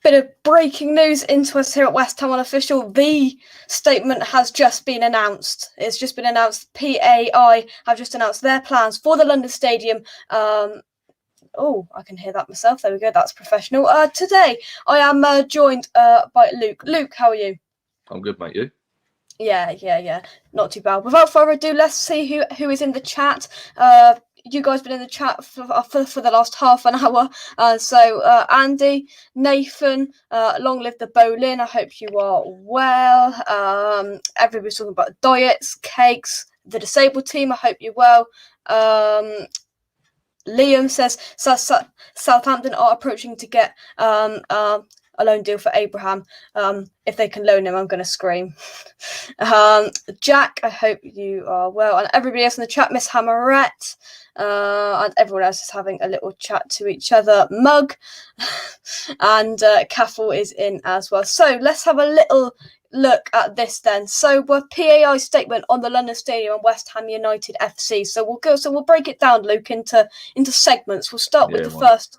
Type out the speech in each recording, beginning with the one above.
Bit of breaking news into us here at West Ham Unofficial. The statement has just been announced. It's just been announced. PAI have just announced their plans for the London Stadium. Oh, I can hear that myself. There we go. That's professional. Today, I am joined by Luke. Luke, how are you? I'm good, mate. You? Yeah. Not too bad. Without further ado, let's see who is in the chat. You guys been in the chat for the last half an hour. So Andy, Nathan, long live the bowling. I hope you are well. Everybody's talking about diets, cakes, the disabled team. I hope you're well. Liam says Southampton are approaching to get a loan deal for Abraham. If they can loan him, I'm going to scream. Jack, I hope you are well. And everybody else in the chat, Miss Hammerette, and everyone else is having a little chat to each other. Mug and Caffel is in as well. So let's have a little look at this then. So PAI statement on the London Stadium and West Ham United FC. So we'll break it down, Luke, into segments. We'll start with the first.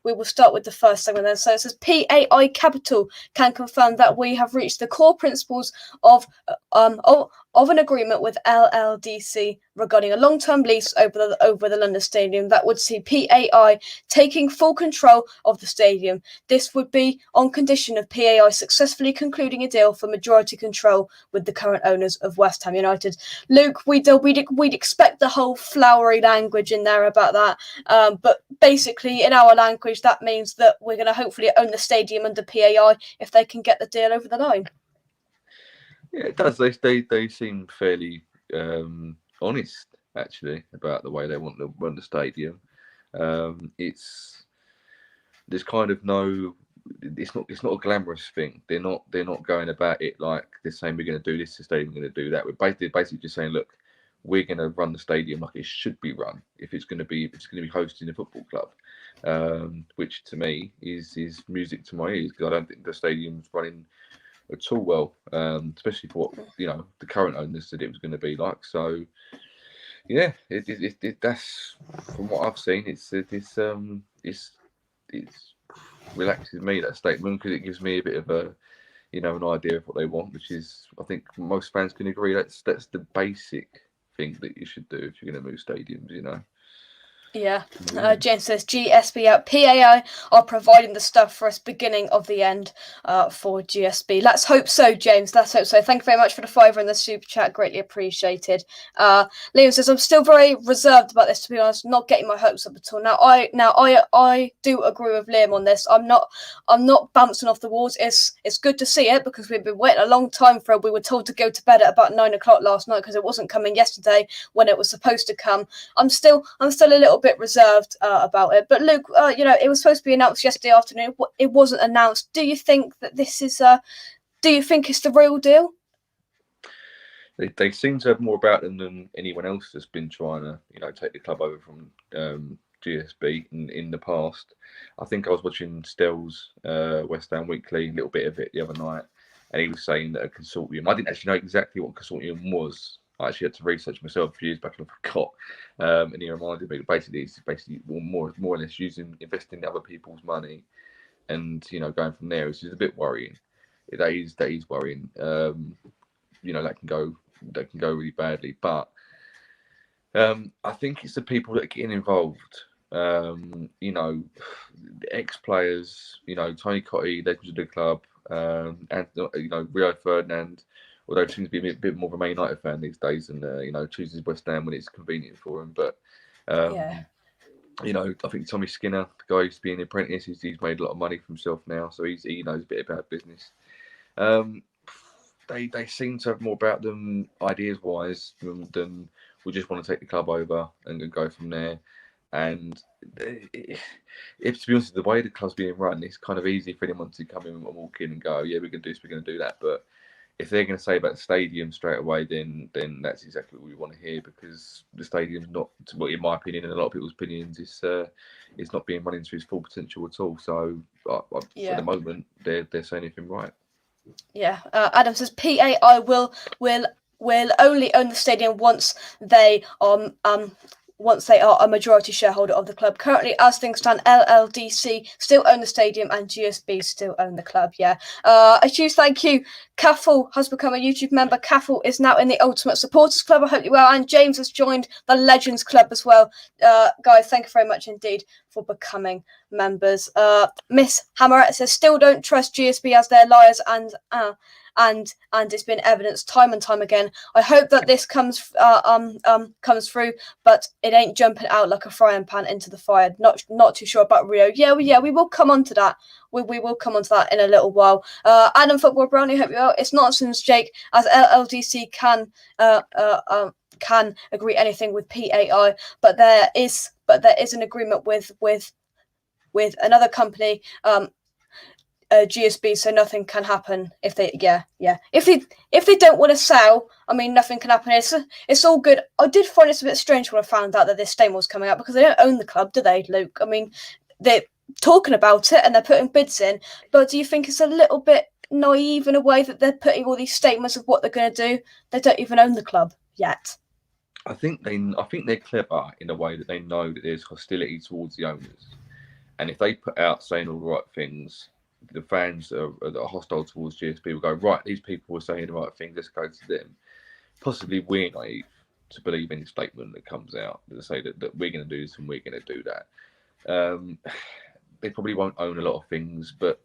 We will start with the first segment then. So it says PAI Capital can confirm that we have reached the core principles of an agreement with LLDC regarding a long-term lease over the London Stadium that would see PAI taking full control of the stadium. This would be on condition of PAI successfully concluding a deal for majority control with the current owners of West Ham United. Luke, we'd expect the whole flowery language in there about that, but basically in our language that means that we're going to hopefully own the stadium under PAI if they can get the deal over the line. Yeah, it does. They seem fairly honest, actually, about the way they want to run the stadium. There's kind of no. It's not a glamorous thing. They're not going about it like they're saying we're going to do this, the stadium, we're going to do that. We're basically just saying, look, we're going to run the stadium like it should be run if it's going to be hosting a football club, which to me is music to my ears, because I don't think the stadium's running at all well, especially for what the current owners said it was going to be like. So yeah, it that's from what I've seen. It's relaxes me, that statement, because it gives me a bit of a an idea of what they want, which is, I think most fans can agree, that's the basic thing that you should do if you're going to move stadiums. Yeah. James says GSB out. PAI are providing the stuff for us beginning of the end for GSB. Let's hope so, James. Let's hope so. Thank you very much for the $5 in the super chat. Greatly appreciated. Liam says, I'm still very reserved about this, to be honest. Not getting my hopes up at all. Now I do agree with Liam on this. I'm not bouncing off the walls. It's good to see it, because we've been waiting a long time for it. We were told to go to bed at about 9 o'clock last night because it wasn't coming yesterday when it was supposed to come. I'm still a little bit reserved about it, but Luke, it was supposed to be announced yesterday afternoon. It wasn't announced. Do you think that this is do you think it's the real deal? They seem to have more about them than anyone else that's been trying to take the club over from GSB in the past. I think I was watching Stell's West Ham Weekly, a little bit of it the other night, and he was saying that a consortium, I didn't actually know exactly what consortium was. I actually had to research myself a few years back and I forgot. And he reminded me that it's basically more or less investing other people's money and going from there, which is a bit worrying. That is worrying. That can go really badly. But I think it's the people that are getting involved. The ex-players, Tony Cottee, legends of the club, and Rio Ferdinand, although he seems to be a bit more of a Man United fan these days, and chooses West Ham when it's convenient for him. But I think Tommy Skinner, the guy who used to be an apprentice, he's made a lot of money for himself now, so he knows a bit about business. They seem to have more about them ideas-wise than we just want to take the club over and go from there. And if, to be honest, the way the club's being run, it's kind of easy for anyone to come in and walk in and go, yeah, we're going to do this, we're going to do that. But if they're going to say about the stadium straight away, then that's exactly what we want to hear, because the stadium's not, in my opinion and a lot of people's opinions, it's not being run into its full potential at all. So for the moment, they're saying anything right. Yeah, Adam says PAI will only own the stadium once they they are a majority shareholder of the club. Currently, as things stand, LLDC still own the stadium and GSB still own the club. Yeah. A huge thank you. Caffel has become a YouTube member. Caffel is now in the Ultimate Supporters Club. I hope you well. And James has joined the Legends Club as well. Guys, thank you very much indeed for becoming members. Miss Hammerette says, still don't trust GSB as they're liars and it's been evidenced time and time again. I hope that this comes through, but it ain't jumping out like a frying pan into the fire. Not too sure about Rio. Yeah, we will come on to that. We will come on to that in a little while. Adam Football Brownie, hope you well. It's nonsense, Jake, as LLDC can agree anything with PAI, but there is an agreement with another company, GSB, so nothing can happen if they if they don't want to sell. I mean, nothing can happen. It's all good. I did find it a bit strange when I found out that this statement was coming out, because they don't own the club, do they, Luke? I mean, they're talking about it and they're putting bids in, but do you think it's a little bit naive in a way that they're putting all these statements of what they're going to do? They don't even own the club yet. I think they're clever in a way that they know that there's hostility towards the owners, and if they put out saying all the right things, the fans that are hostile towards GSB will go, right, these people are saying the right thing, let's go to them. Possibly we're naive to believe any statement that comes out that say that we're going to do this and we're going to do that. They probably won't own a lot of things, but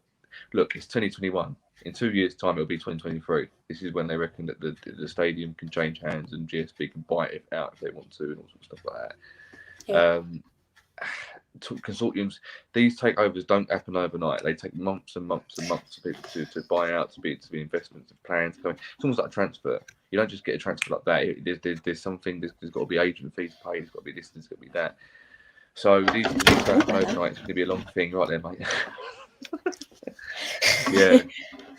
look, it's 2021. In 2 years' time, it'll be 2023. This is when they reckon that the stadium can change hands and GSB can buy it out if they want to, and all sorts of stuff like that. Yeah. Consortiums, these takeovers don't happen overnight. They take months and months and months for people to buy out, to be investments and plans going. It's almost like a transfer. You don't just get a transfer like that. There's something. There's got to be agent fees paid. There's got to be this. There's got to be that. So these don't happen overnight. It's going to be a long thing, right there, mate. Yeah.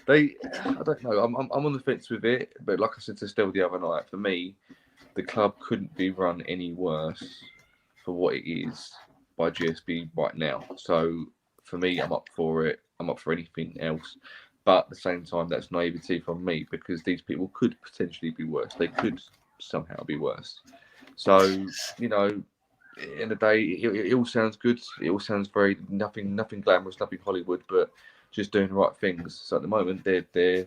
I don't know. I'm on the fence with it, but like I said to Stell the other night, for me, the club couldn't be run any worse for what it is by GSB right now. So for me, I'm up for it. I'm up for anything else. But at the same time, that's naivety from me, because these people could potentially be worse. They could somehow be worse. So, you know, in the day, it all sounds good. It all sounds very nothing glamorous, nothing Hollywood, but just doing the right things. So at the moment, they're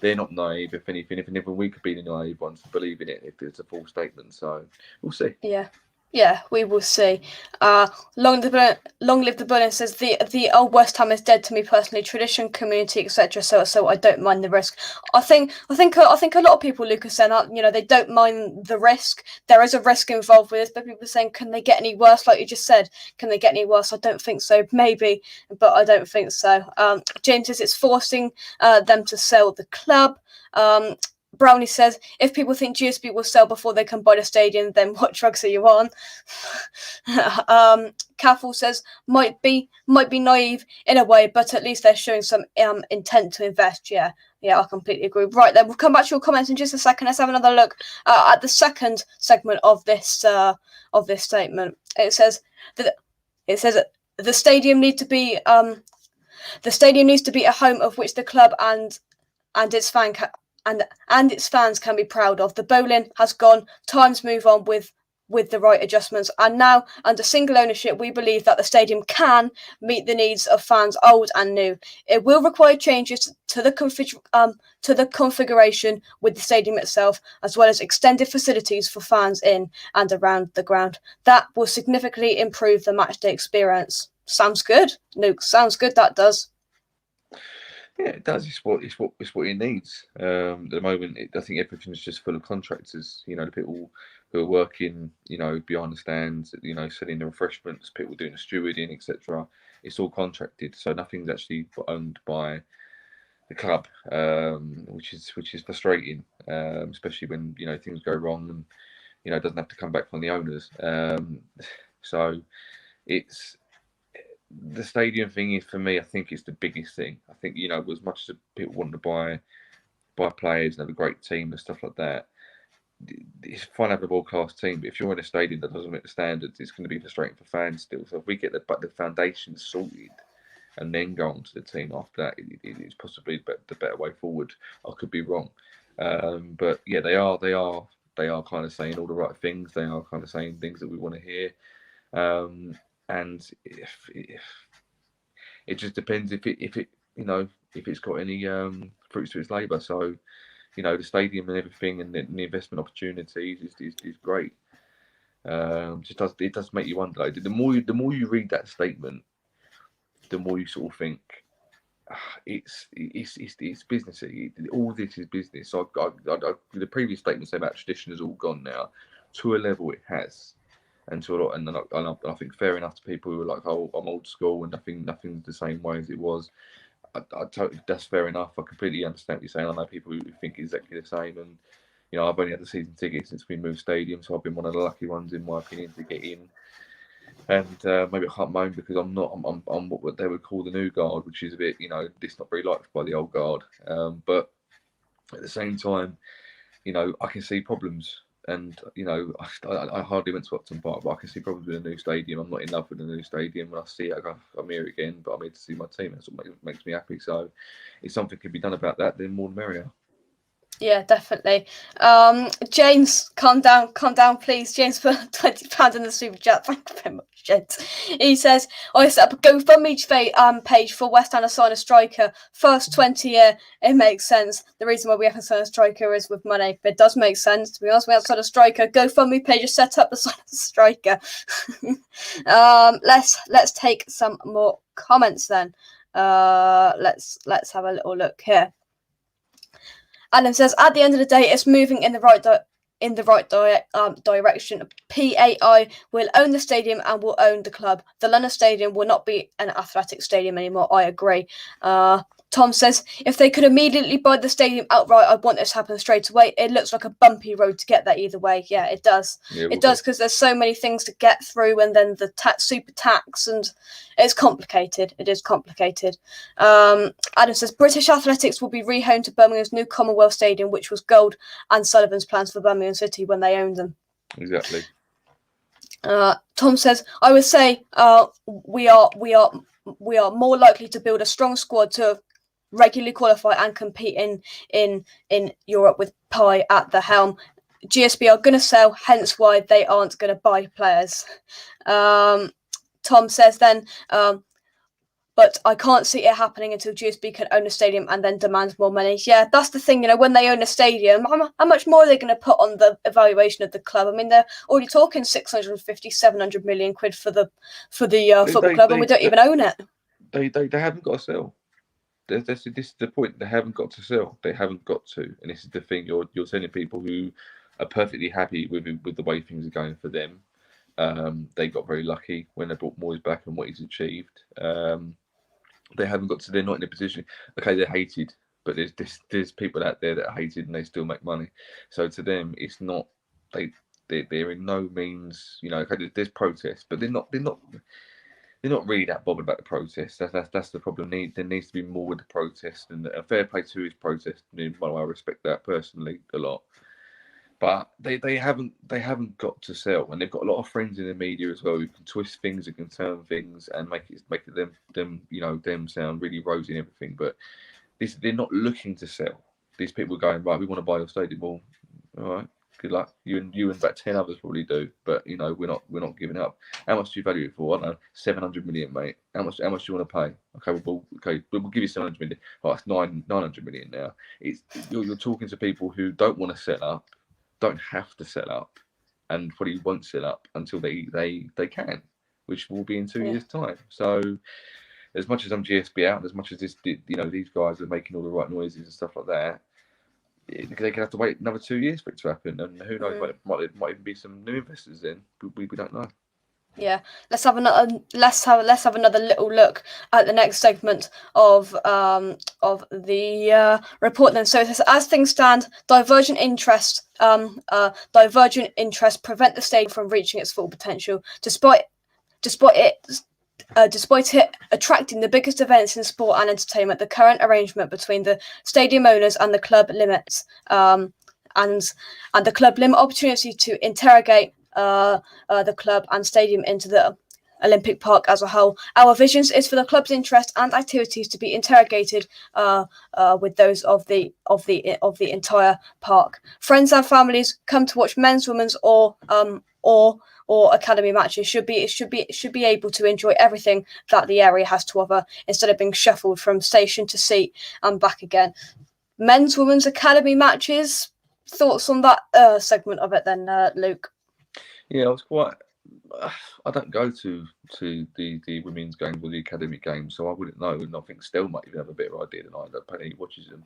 not naive. If anything, if we could be the naive ones to believe in it, if it's a full statement. So we'll see. Yeah, we will see. Long live the Bullen says the old West Ham is dead to me personally. Tradition, community, etc. So I don't mind the risk. I think a lot of people, Lucas, saying that, you know, they don't mind the risk. There is a risk involved with this, but people are saying, can they get any worse? Like you just said, can they get any worse? I don't think so. Maybe, but I don't think so. James says it's forcing them to sell the club. Brownie says, if people think GSB will sell before they can buy the stadium, then what drugs are you on? Caffel says, might be naive in a way, but at least they're showing some intent to invest. Yeah, I completely agree. Right, then we'll come back to your comments in just a second. Let's have another look at the second segment of this statement. It says the stadium needs to be a home of which the club and its fans can be proud of. The bowling has gone. Times move on with the right adjustments, and now under single ownership, we believe that the stadium can meet the needs of fans, old and new. It will require changes to the configuration with the stadium itself, as well as extended facilities for fans in and around the ground. That will significantly improve the matchday experience. Sounds good, Luke. Sounds good. That does. Yeah, it does. It's what it needs. At the moment, I think everything's just full of contractors. You know, the people who are working, you know, behind the stands, you know, selling the refreshments, people doing the stewarding, etc. It's all contracted, so nothing's actually owned by the club, which is frustrating, especially when, you know, things go wrong and, you know, it doesn't have to come back from the owners. So it's. The stadium thing is, for me, I think it's the biggest thing. I think, you know, as much as people want to buy players and have a great team and stuff like that, it's fun to have a world-class team, but if you're in a stadium that doesn't meet the standards, it's going to be frustrating for fans still. So if we get the foundation sorted and then go on to the team after that, it's possibly the better way forward. I could be wrong, but yeah, they are they are kind of saying all the right things. They are kind of saying things that we want to hear. And if it just depends if it if it's got any fruits to its labour. So the stadium and everything and the investment opportunities is great. It does make you wonder. Like, the more you read that statement, the more you sort of think it's businessy. All this is business. So the previous statement saying about tradition has all gone now. To a level, it has. And to a lot, and I think fair enough to people who are like, "Oh, I'm old school and nothing's the same way as it was." I totally, that's fair enough. I completely understand what you're saying. I know people who think exactly the same, and I've only had the season ticket since we moved stadium, so I've been one of the lucky ones, in my opinion, to get in. And maybe I can't moan because I'm what they would call the new guard, which is a bit, it's not very liked by the old guard. But at the same time, I can see problems. And I hardly went to Upton Park, but I can see problems with a new stadium. I'm not in love with the new stadium. When I see it, I go, I'm here again, but I'm here to see my team. That's what makes me happy. So, if something can be done about that, then more the merrier. Yeah, definitely. James, calm down, please. James put £20 in the super chat. Thank you very much, James. He says, I set up a GoFundMe page for West Ham to sign a striker. First 20 year, it makes sense. The reason why we haven't signed a striker is with money. But it does make sense. To be honest, we haven't signed a striker. GoFundMe page is set up to sign a striker. Let's take some more comments then. Let's have a little look here. Adam says, at the end of the day, it's moving in the right direction. PAI will own the stadium and will own the club. The London Stadium will not be an athletic stadium anymore. I agree. Tom says, if they could immediately buy the stadium outright, I'd want this to happen straight away. It looks like a bumpy road to get there either way. Yeah, it does. Yeah, it does, because there's so many things to get through, and then the super tax, and it's complicated. It is complicated. Adam says, British Athletics will be rehomed to Birmingham's new Commonwealth Stadium, which was Gold and Sullivan's plans for Birmingham City when they owned them. Exactly. Tom says, I would say we are more likely to build a strong squad to regularly qualify and compete in Europe with Pi at the helm. GSB are going to sell, hence why they aren't going to buy players. Tom says then, but I can't see it happening until GSB can own a stadium and then demand more money. Yeah, that's the thing. When they own a stadium, how much more are they going to put on the evaluation of the club? I mean, they're already talking 650, 700 million quid for the football club, and we don't even own it. They haven't got to sell. This is the point. They haven't got to sell. They haven't got to, and this is the thing. You're telling people who are perfectly happy with the way things are going for them. They got very lucky when they brought Moyes back and what he's achieved. They haven't got to. They're not in a position. Okay, they're hated, but there's people out there that are hated and they still make money. So to them, it's not. They're in no means. Okay, there's protests, but they're not really that bothered about the protest. That's the problem. There needs to be more with the protest, and a fair play to his protest. By the way, I respect that personally a lot. But they haven't got to sell, and they've got a lot of friends in the media as well who can twist things and can turn things and make them sound really rosy and everything. But they're not looking to sell. These people are going, right, we want to buy your stadium. Well, all right. Good luck. You and about 10 others probably do, but we're not giving up. How much do you value it for? I don't know, 700 million, mate. How much do you want to pay? Okay, we'll give you 700 million. Oh, it's 900 million now. You're talking to people who don't want to set up, don't have to set up, and probably won't set up until they can, which will be in 2 years' time. So, as much as I'm GSB out, and as much as these guys are making all the right noises and stuff like that, they can have to wait another 2 years for it to happen, and who knows? Might even be some new investors then. We don't know. Yeah, let's have another little look at the next segment of the report. Then, so it says, as things stand, divergent interests prevent the stadium from reaching its full potential, despite it attracting the biggest events in sport and entertainment. The current arrangement between the stadium owners and the club limits and the club limit opportunity to interrogate the club and stadium into the Olympic Park as a whole. Our visions is for the club's interest and activities to be interrogated with those of the entire park. Friends and families come to watch men's, women's, or academy matches should be able to enjoy everything that the area has to offer instead of being shuffled from station to seat and back again. Men's, women's, academy matches. Thoughts on that segment of it, then, Luke? Yeah, I was quite. I don't go to the women's games or the academy games, so I wouldn't know. And I think Stell might even have a better idea than I do. Apparently, he watches them.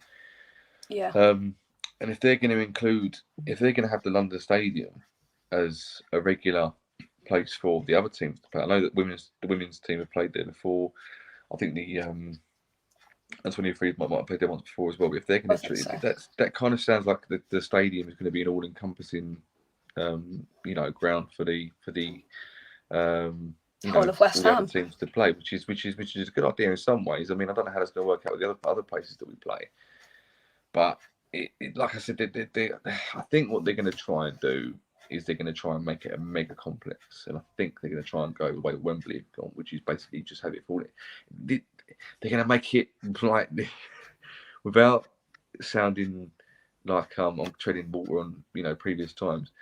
Yeah. And if they're going to have the London Stadium as a regular place for the other teams to play, I know that the women's team have played there before. I think the and 23 might have played there once before as well. But if they're going to treat that kind of sounds like the stadium is going to be an all-encompassing, ground for the whole of West Ham other teams to play, which is a good idea in some ways. I mean, I don't know how that's going to work out with the other places that we play, but like I said, I think what they're going to try and do is they're going to try and make it a mega complex, and I think they're going to try and go the way that Wembley have gone, which is basically just have it fall. They're going to make it like without sounding like I'm treading water on previous times.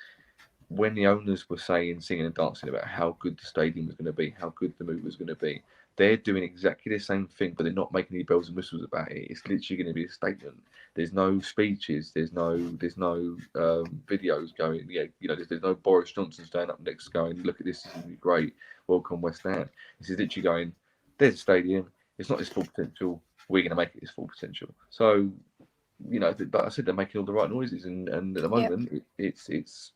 When the owners were saying, singing and dancing about how good the stadium was going to be, how good the move was going to be, they're doing exactly the same thing, but they're not making any bells and whistles about it. It's literally going to be a statement. There's no speeches. There's no videos going. There's no Boris Johnson standing up next going, look at this is great. Welcome West Ham. This is literally going, there's a stadium. It's not its full potential. We're going to make it its full potential. So, like I said, they're making all the right noises, and at the moment, it's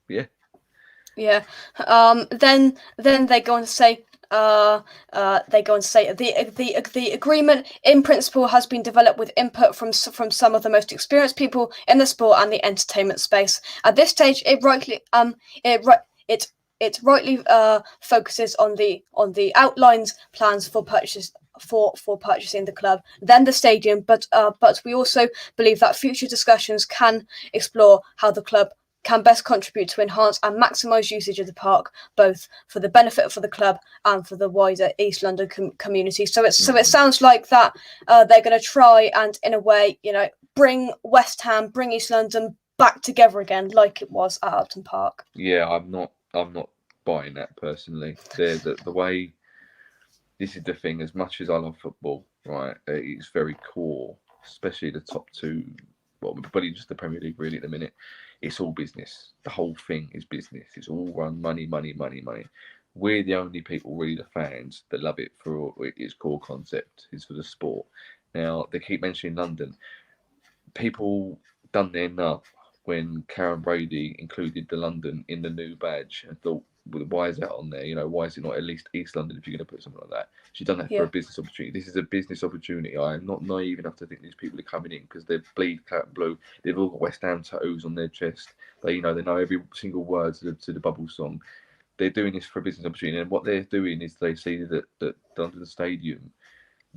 yeah. Then they go on to say. The agreement in principle has been developed with input from some of the most experienced people in the sport and the entertainment space. At this stage, it rightly focuses on the outlines plans for purchase for purchasing the club, then the stadium. But we also believe that future discussions can explore how the club can best contribute to enhance and maximise usage of the park, both for the benefit for the club and for the wider East London community. So it sounds like that they're going to try and, in a way, bring West Ham, bring East London back together again, like it was at Upton Park. Yeah, I'm not buying that personally. The way. This is the thing. As much as I love football, right, it's very core, especially the top two. Well, probably just the Premier League really at the minute. It's all business. The whole thing is business. It's all run money. We're the only people, really, the fans, that love it for its core concept. It's for the sport. Now, they keep mentioning London. People done their nut when Karen Brady included the London in the new badge and thought, well, why is that on there? Why is it not at least East London if you're going to put something like that? She's done that for a business opportunity. This is a business opportunity. I am not naive enough to think these people are coming in because they bleed claret and blue. They've all got West Ham tattoos on their chest. They know every single word to the Bubble song. They're doing this for a business opportunity, and what they're doing is they see that London Stadium,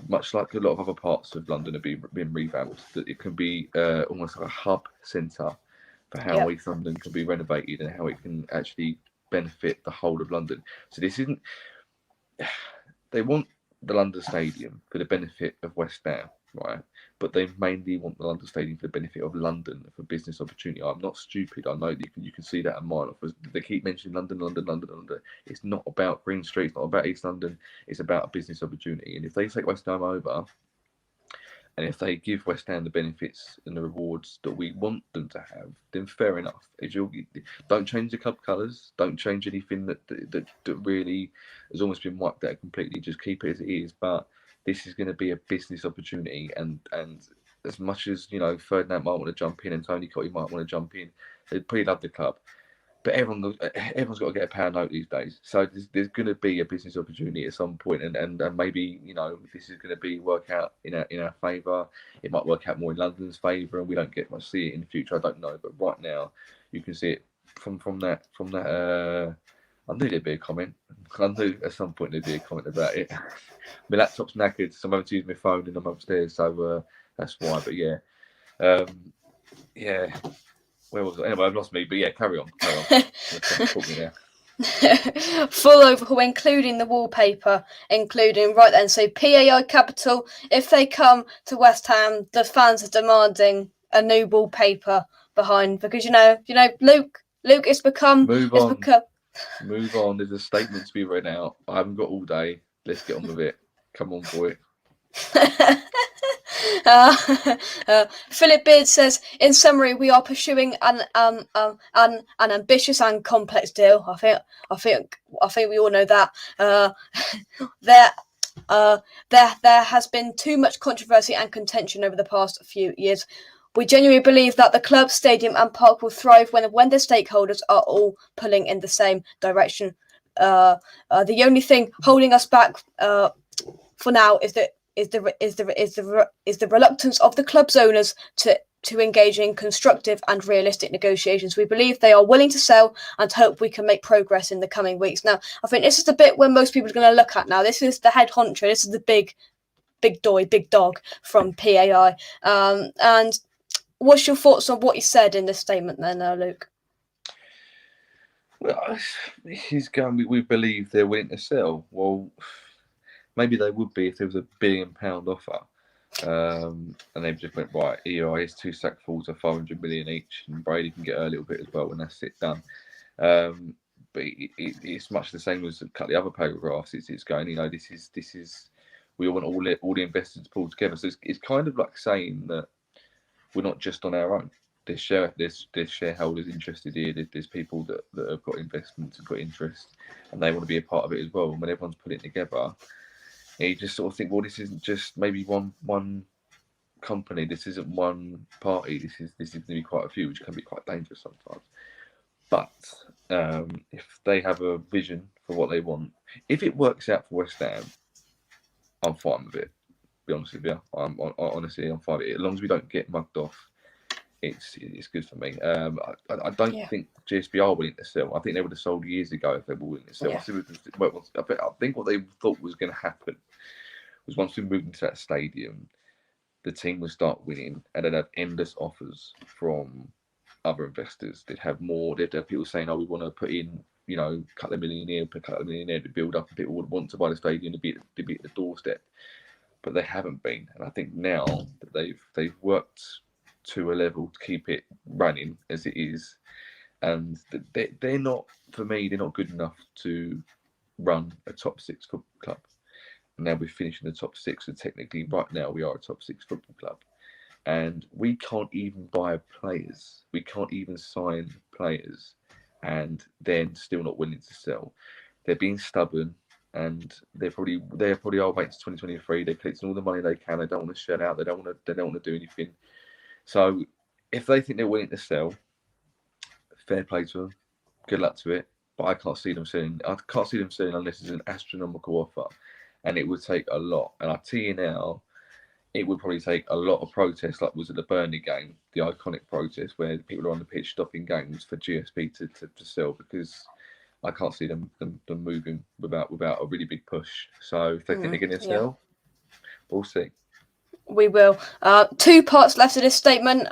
much like a lot of other parts of London, are being revamped. That it can be almost like a hub centre for how East London can be renovated and how it can actually benefit the whole of London. So this isn't. They want the London Stadium for the benefit of West Ham, right? But they mainly want the London Stadium for the benefit of London, for business opportunity. I'm not stupid. I know that you can see that a mile off. They keep mentioning London. It's not about Green Street. It's not about East London. It's about a business opportunity. And if they take West Ham over, and if they give West Ham the benefits and the rewards that we want them to have, then fair enough. Don't change the club colours. Don't change anything that really has almost been wiped out completely. Just keep it as it is. But this is going to be a business opportunity, and as much as Ferdinand might want to jump in and Tony Cottee might want to jump in, they pretty love the club. But everyone's got to get a pound note these days. So there's going to be a business opportunity at some point, and maybe this is going to be work out in our favour. It might work out more in London's favour, and we don't get much see it in the future. I don't know, but right now you can see it from that. I knew there'd be a comment. I knew at some point there'd be a comment about it. My laptop's knackered, so I'm having to use my phone, and I'm upstairs, so that's why. But yeah. Where was it? Anyway, I've lost me, but yeah, carry on. Talk me now. Full overhaul, including the wallpaper, including right then. So PAI Capital, if they come to West Ham, the fans are demanding a new wallpaper behind, because Luke, it's become Move on. Move on. There's a statement to be read out. I haven't got all day. Let's get on with it. Come on, boy. Philip Beard says, in summary, we are pursuing an ambitious and complex deal. I think we all know that. There has been too much controversy and contention over the past few years. We genuinely believe that the club, stadium, and park will thrive when the stakeholders are all pulling in the same direction. The only thing holding us back for now is the reluctance of the club's owners to engage in constructive and realistic negotiations. We believe they are willing to sell and hope we can make progress in the coming weeks. Now, I think this is the bit where most people are going to look at now. This is the head honcho. This is the big dog from PAI. And what's your thoughts on what he said in this statement then, Luke? Well, he's going, we believe they're willing to sell. Well, maybe they would be if there was £1 billion offer. And they just went, right, EI is 2 sackfuls of 500 million each, and Brady can get a little bit as well when that's it done. But it's much the same as a couple of the other paragraphs. It's going, this is we want all the investors to pull together. So it's kind of like saying that we're not just on our own. There's shareholders interested here. There's people that have got investments and got interest, and they want to be a part of it as well. And when everyone's putting it together, you just sort of think, well, this isn't just maybe one company. This isn't one party. This is going to be quite a few, which can be quite dangerous sometimes. But if they have a vision for what they want, if it works out for West Ham, I'm fine with it. To be honest with you, I'm fine with it. As long as we don't get mugged off, it's good for me. I don't think GSB are willing to sell. I think they would have sold years ago if they were willing to sell. Yeah. I think what they thought was going to happen was once we moved into that stadium, the team would start winning, and they'd have endless offers from other investors. They'd have people saying, "Oh, we want to put in, a couple of million here, put a couple of million there to build up." And people would want to buy the stadium to be at the doorstep, but they haven't been. And I think now that they've worked to a level to keep it running as it is, and they're not, for me, they're not good enough to run a top 6 football club. Now we're finishing the top 6, so technically right now we are a top 6 football club, and we can't even buy players, we can't even sign players, and then still not willing to sell. They're being stubborn, and they probably are waiting to 2023. They're collecting all the money they can. They don't want to shut out. They don't want to do anything. So if they think they're willing to sell, fair play to them. Good luck to it. But I can't see them selling. I can't see them selling unless it's an astronomical offer, and it would take a lot. And I tell you now, it would probably take a lot of protests, like was at the Burnley game, the iconic protest where people are on the pitch stopping games for GSP to sell, because I can't see them moving without a really big push. So if they think they're going to sell, we'll see. We will. 2 parts left of this statement.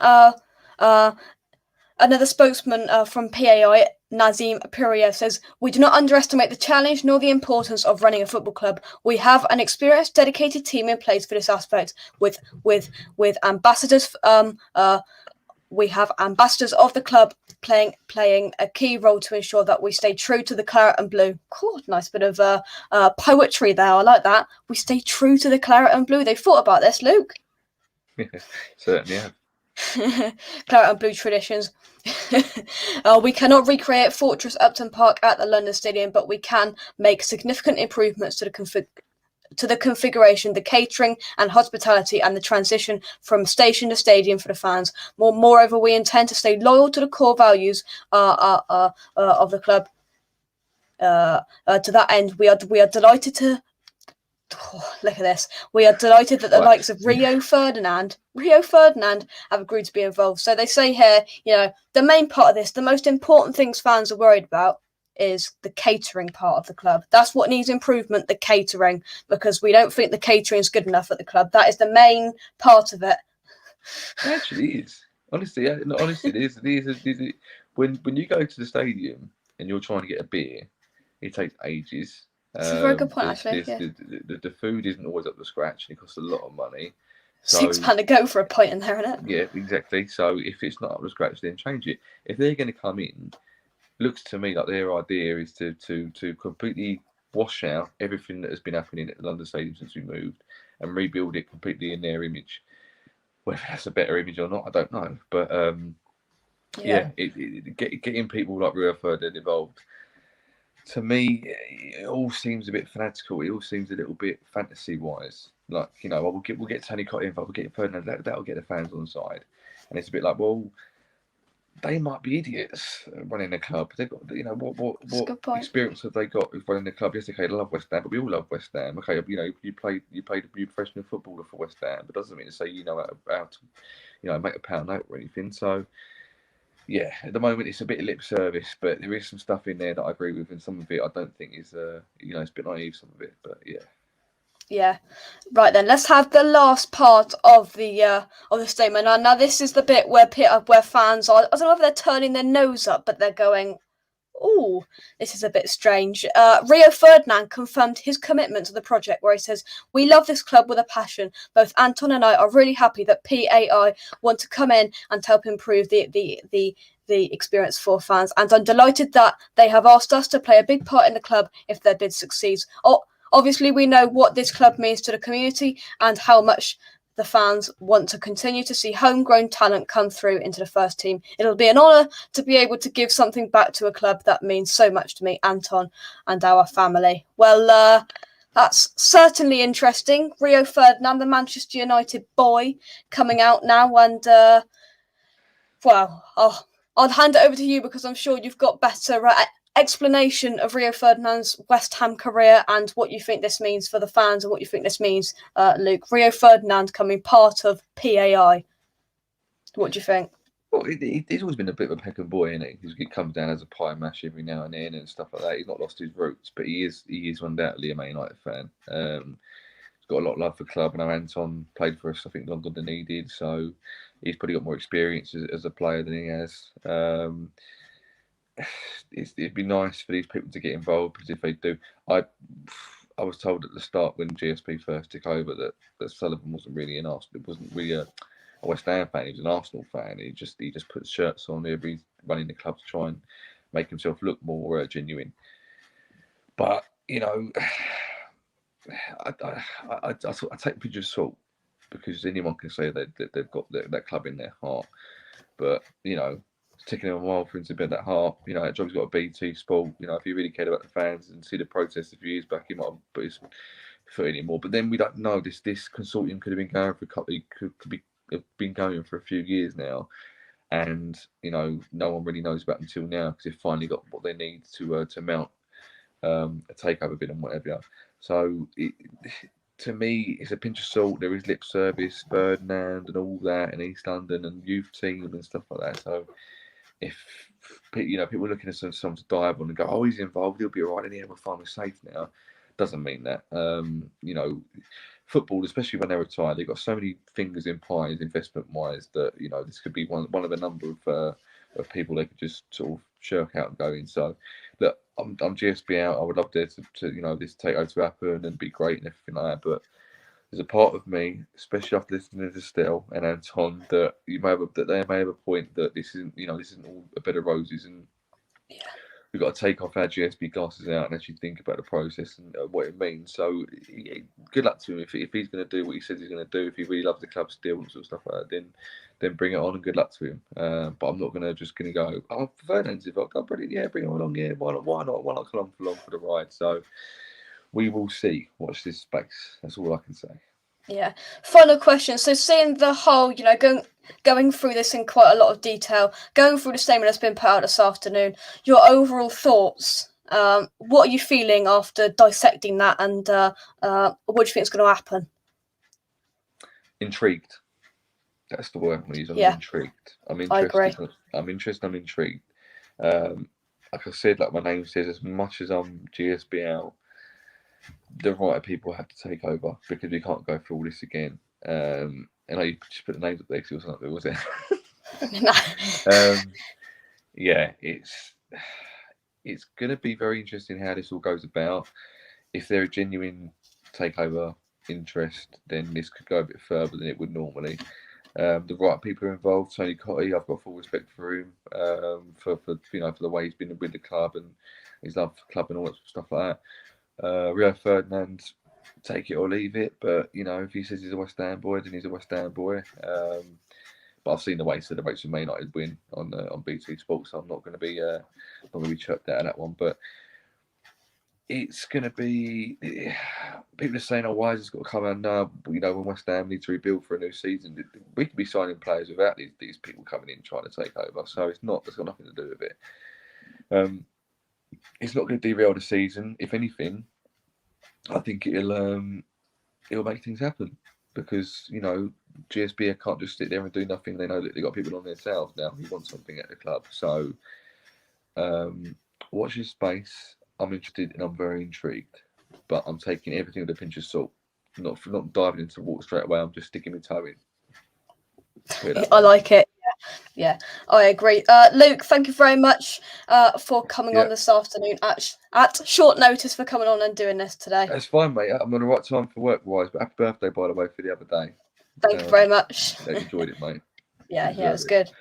Another spokesman from PAI, Nazim Puriyev, says, "We do not underestimate the challenge nor the importance of running a football club. We have an experienced, dedicated team in place for this aspect with ambassadors. We have ambassadors of the club playing a key role to ensure that we stay true to the claret and blue." Cool, nice bit of poetry there. I like that. We stay true to the claret and blue. They thought about this, Luke. Certainly have. Claret and blue traditions. We cannot recreate Fortress Upton Park at the London Stadium, but we can make significant improvements to the configuration, the catering and hospitality, and the transition from station to stadium for the fans. Moreover, we intend to stay loyal to the core values of the club. To that end, we are delighted to. Oh, look at this. We are delighted that the likes of Rio Ferdinand have agreed to be involved. So they say here, the main part of this, the most important things fans are worried about is the catering part of the club. That's what needs improvement, the catering, because we don't think the catering is good enough at the club. That is the main part of it. It actually is. Honestly, it is. When you go to the stadium and you're trying to get a beer, It takes ages. It's a very good point, actually. Yeah. The food isn't always up to scratch, and it costs a lot of money. So £6 a go for a pint in there, isn't it? yeah, exactly. So if it's not up to scratch, then change it. If they're going to come in, looks to me like their idea is to completely wash out everything that has been happening at the London Stadium since we moved and rebuild it completely in their image. Whether that's a better image or not, I don't know. But getting people like Rio Ferdinand involved, to me, it all seems a bit fanatical. It all seems a little bit fantasy-wise. Like, we'll get Tony Cott involved, we'll get Ferdinand, that'll get the fans on side. And it's a bit like, well, they might be idiots running the club. They've got, what experience have they got with running the club? Yes, okay, they love West Ham, but we all love West Ham. Okay, you played to be a professional footballer for West Ham, but doesn't mean to say you know how to, make a pound note or anything. So, yeah, at the moment it's a bit of lip service, but there is some stuff in there that I agree with, and some of it I don't think is, it's a bit naive, some of it, but yeah. Yeah, right then. Let's have the last part of the statement. Now this is the bit where fans are. I don't know if they're turning their nose up, but they're going, "Ooh, this is a bit strange." Rio Ferdinand confirmed his commitment to the project, where he says, "We love this club with a passion. Both Anton and I are really happy that PAI want to come in and help improve the experience for fans, and I'm delighted that they have asked us to play a big part in the club if their bid succeeds. Obviously, we know what this club means to the community and how much the fans want to continue to see homegrown talent come through into the first team. It'll be an honour to be able to give something back to a club that means so much to me, Anton, and our family." Well, that's certainly interesting. Rio Ferdinand, the Manchester United boy, coming out now, and I'll hand it over to you because I'm sure you've got better explanation of Rio Ferdinand's West Ham career and what you think this means for the fans and what you think this means, Luke. Rio Ferdinand coming part of PAI. What do you think? Well, he's always been a bit of a pecking boy, isn't he? He comes down as a pie mash every now and then and stuff like that. He's not lost his roots, but he is undoubtedly a Man United fan. He's got a lot of love for the club. I know Anton played for us, I think, longer than he did, so he's probably got more experience as a player than he has. It'd be nice for these people to get involved, because if they do, I was told at the start when GSP first took over that Sullivan wasn't really an Arsenal. It wasn't really a West Ham fan. He was an Arsenal fan. He just puts shirts on every running the club to try and make himself look more genuine. But I take a pinch of salt, because anyone can say that they've got that club in their heart. But it's taking him a while for him to build that heart. That job's got a BT Sport. If he really cared about the fans and see the protests a few years back, he might have put his foot in it more. But then we don't know. This consortium could have been going for a couple. Have been going for a few years now, and no one really knows about them until now, because they've finally got what they need to mount a takeover bid and whatever. So to me, it's a pinch of salt. There is lip service, Ferdinand and all that, and East London and youth team and stuff like that. So if people are looking at someone to dive on and go, "Oh, he's involved, he'll be all right, and we'll find him safe now," doesn't mean that. Football, especially when they retire, they've got so many fingers in pies, investment-wise, that this could be one of a number of people they could just sort of shirk out and go in. So, look, I'm GSB out. I would love there to this takeover to happen and be great and everything like that. But there's a part of me, especially after listening to Stell and Anton, that they may have a point that this isn't all a bed of roses, and we've got to take off our GSB glasses out and actually think about the process and what it means. So, good luck to him. If he's going to do what he says he's going to do, if he really loves the club still and sort of stuff like that, then bring it on and good luck to him. But I'm not going to go, "Oh, Fernand's involved. Oh, brilliant. Yeah, bring him along. Yeah, why not? Why not come along for the ride?" So we will see. Watch this space. That's all I can say. Yeah. Final question. So seeing the whole, going through this in quite a lot of detail, going through the statement that's been put out this afternoon, your overall thoughts, what are you feeling after dissecting that, and what do you think is going to happen? Intrigued. That's the word I'm going to use. I'm intrigued. I'm interested. I agree. I'm interested. I'm intrigued. Like I said, like my name says, as much as I'm GSB out, the right people have to take over, because we can't go through all this again. And I just put the names up there because it wasn't there, was it? No. Yeah, it's it's going to be very interesting how this all goes about. If they're a genuine takeover interest, then this could go a bit further than it would normally. The right people are involved. Tony Cottee, I've got full respect for him, for the way he's been with the club and his love for the club and all that stuff like that. Rio Ferdinand, take it or leave it, but if he says he's a West Ham boy, then he's a West Ham boy. But I've seen the way he celebrates with Man United win on BT Sports, so I'm not going to be chirped out of that one. But it's going to be, people are saying, why has this got to come out now? When West Ham need to rebuild for a new season, we could be signing players without these people coming in trying to take over. So it's got nothing to do with it. It's not going to derail the season. If anything, I think it'll make things happen, because GSB can't just sit there and do nothing. They know that they've got people on their tails now who want something at the club. So watch this space. I'm interested and I'm very intrigued, but I'm taking everything with a pinch of salt. Not diving into the water straight away. I'm just sticking my toe in. I like it. Yeah, I agree. Luke, thank you very much for coming on this afternoon at short notice, for coming on and doing this today. That's fine, mate. I'm on the right time for work-wise, but happy birthday, by the way, for the other day. Thank you very much. I enjoyed it, mate. Yeah, it was good.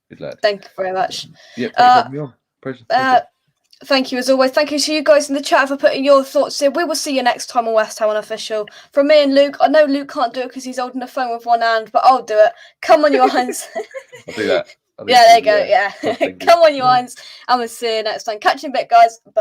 Good lad. Thank you very much. Yeah, thanks for having me on. Pleasure. Thank you as always. Thank you to you guys in the chat for putting your thoughts in. We will see you next time on West Ham Unofficial. From me and Luke, I know Luke can't do it because he's holding the phone with one hand, but I'll do it. Come on, you irons. I'll do that. Yeah, there you go. Yeah. Come on, you irons. And we'll see you next time. Catch you in a bit, guys. Bye.